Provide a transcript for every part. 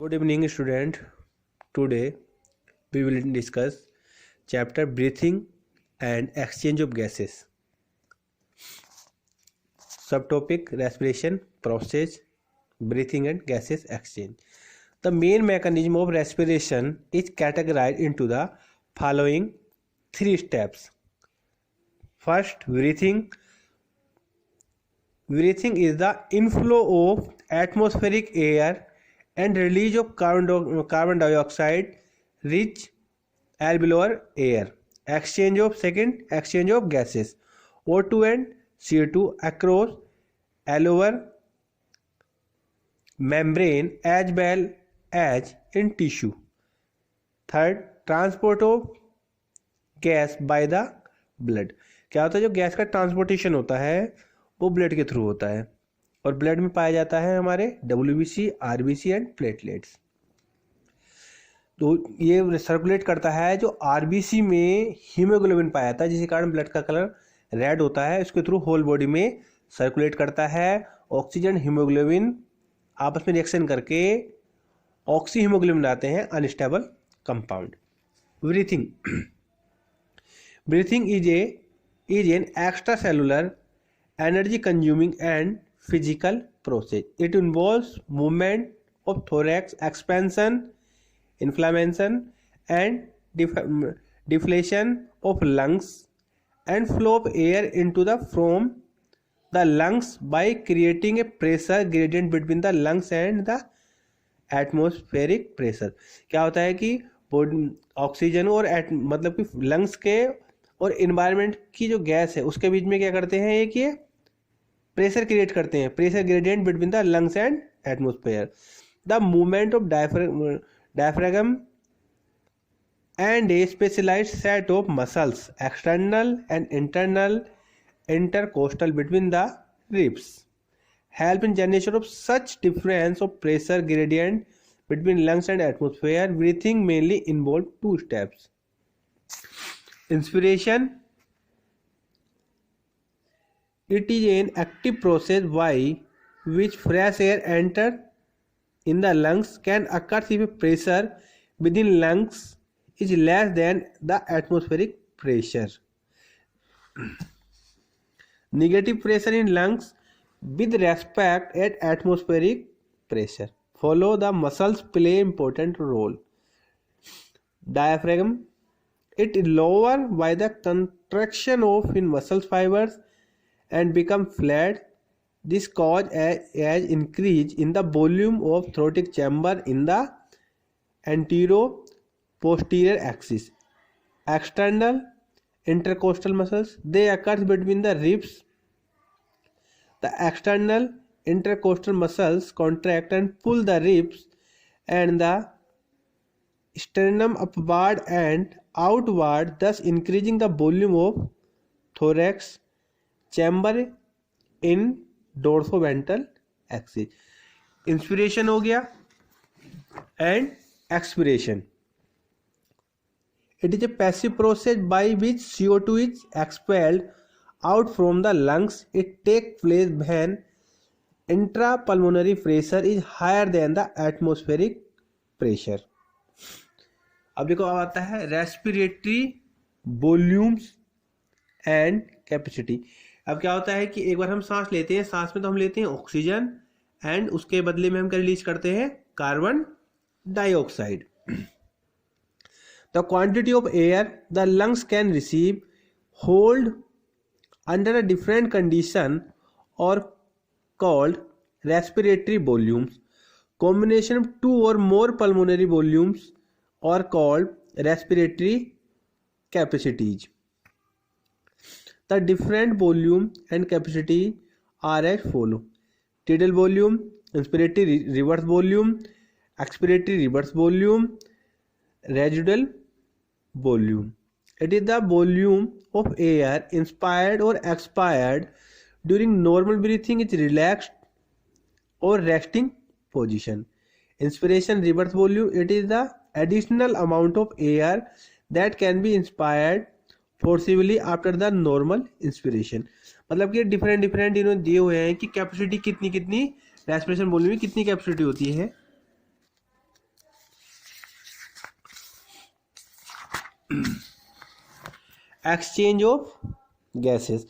Good evening, student. Today we will discuss chapter breathing and exchange of gases. Subtopic respiration process, breathing and gases exchange. The main mechanism of respiration is categorized into the following three steps. First, breathing. Breathing is the inflow of atmospheric air and release of carbon dioxide rich alveolar air. Exchange of gases O2 and CO2 across alveolar membrane as well as in tissue. Third, transport of gas by the blood. क्या होता है, जो gas का transportation होता है वो blood के through होता है और ब्लड में पाया जाता है हमारे WBC, RBC एंड प्लेटलेट्स. तो ये सर्कुलेट करता है. जो RBC में हीमोग्लोबिन पाया जाता है जिसके कारण ब्लड का कलर रेड होता है, इसके थ्रू होल बॉडी में सर्कुलेट करता है. ऑक्सीजन हीमोग्लोबिन आपस में रिएक्शन करके ऑक्सी हीमोग्लोबिन लाते हैं, unstable compound. Breathing. Breathing is an extracellular, energy-consuming and physical process. It involves movement of thorax, expansion, inflammation, and deflation of lungs, and flow of air into from the lungs by creating a pressure gradient between the lungs and the atmospheric pressure. क्या होता है कि oxygen और मतलब कि lungs के और environment की जो गैस है उसके बीच में क्या करते हैं, एक ये प्रेशर क्रिएट करते हैं, pressure gradient between the lungs and atmosphere. The movement of diaphragm and a specialised set of muscles external and internal intercostal between the ribs help in generation of such difference of pressure gradient between lungs and atmosphere. Breathing mainly involve two steps. Inspiration. It is an active process by which fresh air enter in the lungs. Can occur if pressure within lungs is less than the atmospheric pressure. Negative pressure in lungs with respect at atmospheric pressure. Follow the muscles play important role. Diaphragm. It lower by the contraction of in muscle fibers and become flat. This cause as increase in the volume of thoracic chamber in the anterior-posterior axis. External intercostal muscles. They occur between the ribs. The external intercostal muscles contract and pull the ribs and the sternum upward and outward, thus increasing the volume of thorax chamber in dorsoventral axis. Inspiration हो गया and expiration. It is a passive process by which CO2 is expelled out from the lungs. It takes place when intrapulmonary pressure is higher than the atmospheric pressure. अब देखो, अब आता है respiratory volumes and capacity. अब क्या होता है कि एक बार हम सांस लेते हैं, सांस में तो हम लेते हैं ऑक्सीजन एंड उसके बदले में हम क्या रिलीज करते हैं, carbon dioxide. The quantity of air the lungs can receive hold under a different condition or called respiratory volumes. Combination of two or more pulmonary volumes are called respiratory capacities. The different volume and capacity are as follow. Tidal volume, inspiratory reverse volume, expiratory reverse volume, residual volume. It is the volume of air inspired or expired during normal breathing is relaxed or resting position. Inspiration reverse volume. It is the additional amount of air that can be inspired forcibly after the normal inspiration. मतलब कि different इन्होंने दिए हुए हैं कि capacity कितनी respiration volume में कितनी कैपेसिटी होती है. Exchange of gases.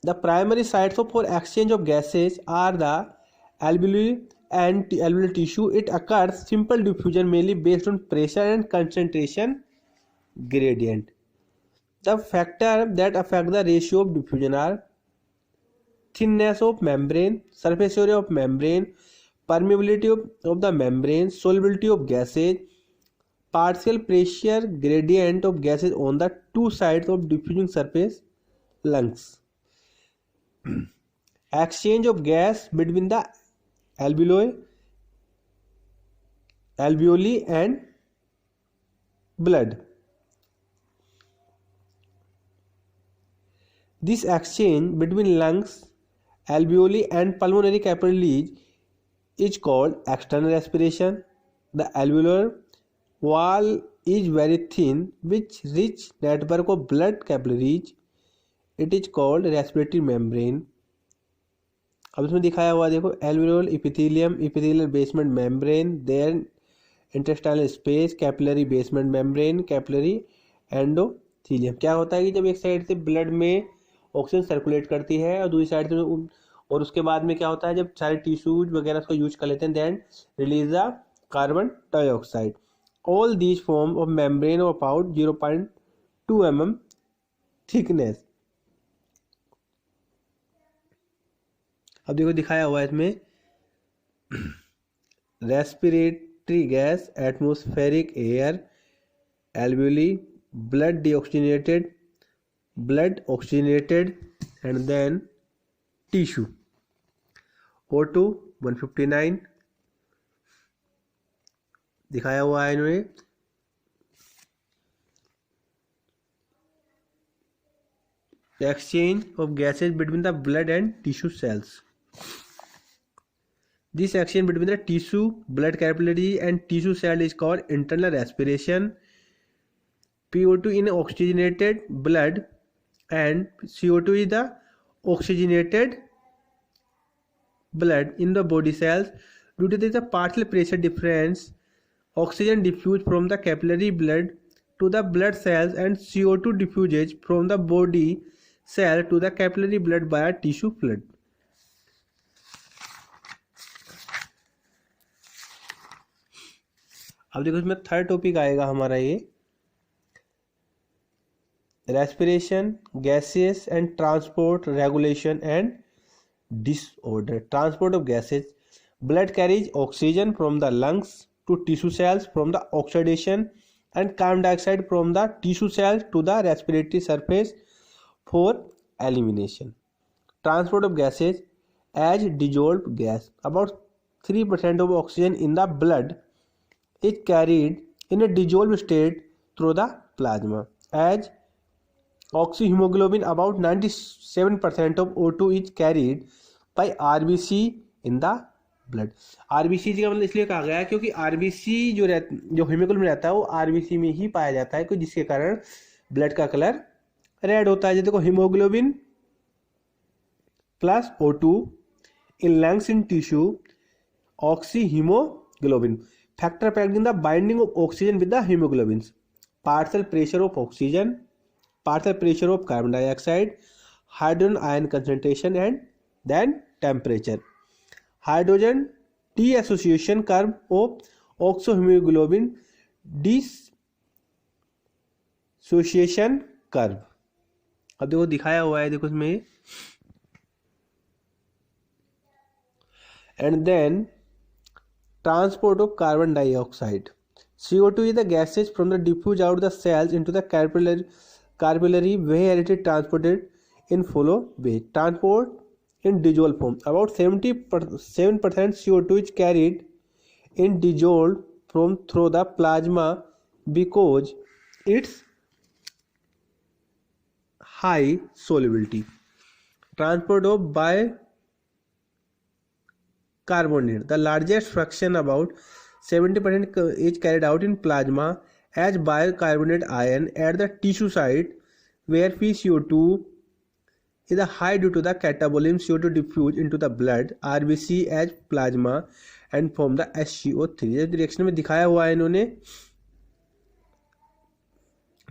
The primary sites for exchange of gases are the alveoli and alveolar tissue. It occurs simple diffusion mainly based on pressure and concentration gradient. The factors that affect the ratio of diffusion are thinness of membrane, surface area of membrane, permeability of the membrane, solubility of gases, partial pressure gradient of gases on the two sides of diffusing surface lungs. Exchange of gas between the alveoli and blood. This exchange between lungs, alveoli and pulmonary capillaries is called external respiration. The alveolar wall is very thin, which rich network of blood capillaries. It is called respiratory membrane. अब इसमें दिखाया हुआ देखो, alveolar epithelium, epithelial basement membrane, then intestinal space, capillary basement membrane, capillary endothelium. क्या होता है कि जब एक साइड से ब्लड में ऑक्सीजन सर्कुलेट करती है और दूसरी साइड से, और उसके बाद में क्या होता है जब सारे टिश्यूज वगैरह उसको यूज कर लेते हैं, then release the carbon dioxide. All these form of membrane of about 0.2 mm thickness. अब देखो दिखाया हुआ है इसमें, respiratory gas, atmospheric air, alveoli, blood oxygenated and then tissue. O2 159 दिखाया हुआ है इन्होंने. The exchange of gases between the blood and tissue cells. This exchange between the tissue, blood capillary and tissue cell is called internal respiration. PO2 in oxygenated blood and CO2 is the oxygenated blood in the body cells. Due to this partial pressure difference, oxygen diffuses from the capillary blood to the blood cells and CO2 diffuses from the body cell to the capillary blood via tissue fluid. अब देखो इसमें third topic आएगा हमारा ये respiration, gases and transport, regulation and disorder. Transport of gases. Blood carries oxygen from the lungs to tissue cells from the oxidation and carbon dioxide from the tissue cells to the respiratory surface for elimination. Transport of gases as dissolved gas. About 3% of oxygen in the blood is carried in a dissolved state through the plasma. As oxyhemoglobin, about 97% of O2 is carried by RBC in the blood. RBC का मतलब इसलिए कहा गया है क्योंकि RBC जो haemoglobin रहता है वो आरबीसी में ही पाया जाता है, जिसके कारण ब्लड का कलर रेड होता है. देखो haemoglobin plus O2 in lungs in tissue, oxy haemoglobin. Factor packed the binding of oxygen with the haemoglobin. Partial pressure of oxygen, partial pressure of carbon dioxide, hydrogen ion concentration and then temperature. Hydrogen dissociation curve of oxohemoglobin dissociation curve. अब देखो दिखाया हुआ है, देखो इसमें. And then transport of carbon dioxide. CO2 is the gases from the diffuse out the cells into the capillary where it is transported in follow way. Transport in dissolved form. About 77% CO2 is carried in dissolved form through the plasma because its high solubility. Transport of bicarbonate. The largest fraction, about 70%, is carried out in plasma as bicarbonate ion at the tissue site where PCO2 is high due to the catabolism. CO2 diffuse into the blood, RBC as plasma and form the SCO3. इस direction में दिखाया हुआ है इन्होंने.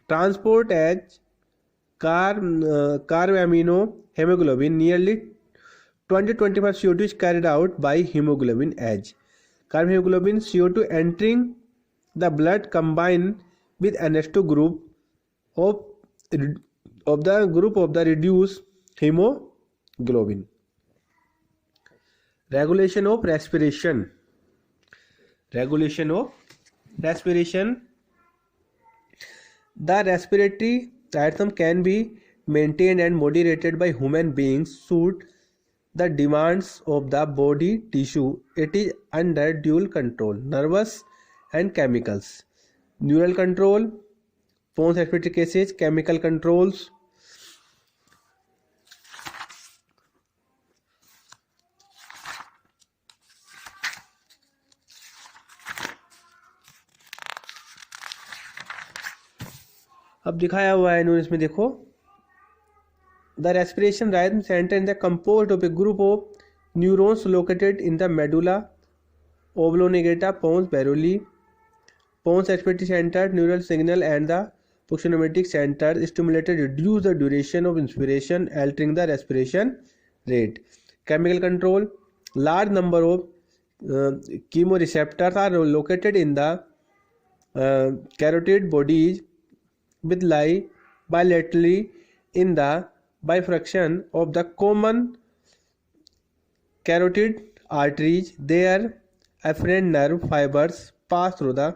transport as carbaminohemoglobin. Nearly 20-25 CO2 is carried out by hemoglobin as carbaminohemoglobin. CO2 entering the blood combine with NH2 group of the reduced hemoglobin. Regulation of respiration. Regulation of respiration. The respiratory rhythm can be maintained and moderated by human beings suit the demands of the body tissue. It is under dual control, nervous and chemicals. Neural control, Pons respiratory cases, chemical controls. अब दिखाया हुआ है इन्होंने, इसमें देखो, the respiration rhythm centre in the composed of a group of neurons located in the medulla oblongata pons Varolii. Pons respiratory center, neural signal and the proxonometric center stimulated reduce the duration of inspiration, altering the respiration rate. Chemical control, large number of chemoreceptors are located in the carotid bodies with lie bilaterally in the bifurcation of the common carotid arteries. Their afferent nerve fibers pass through the.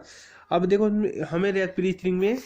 अब देखो हमें respiratory में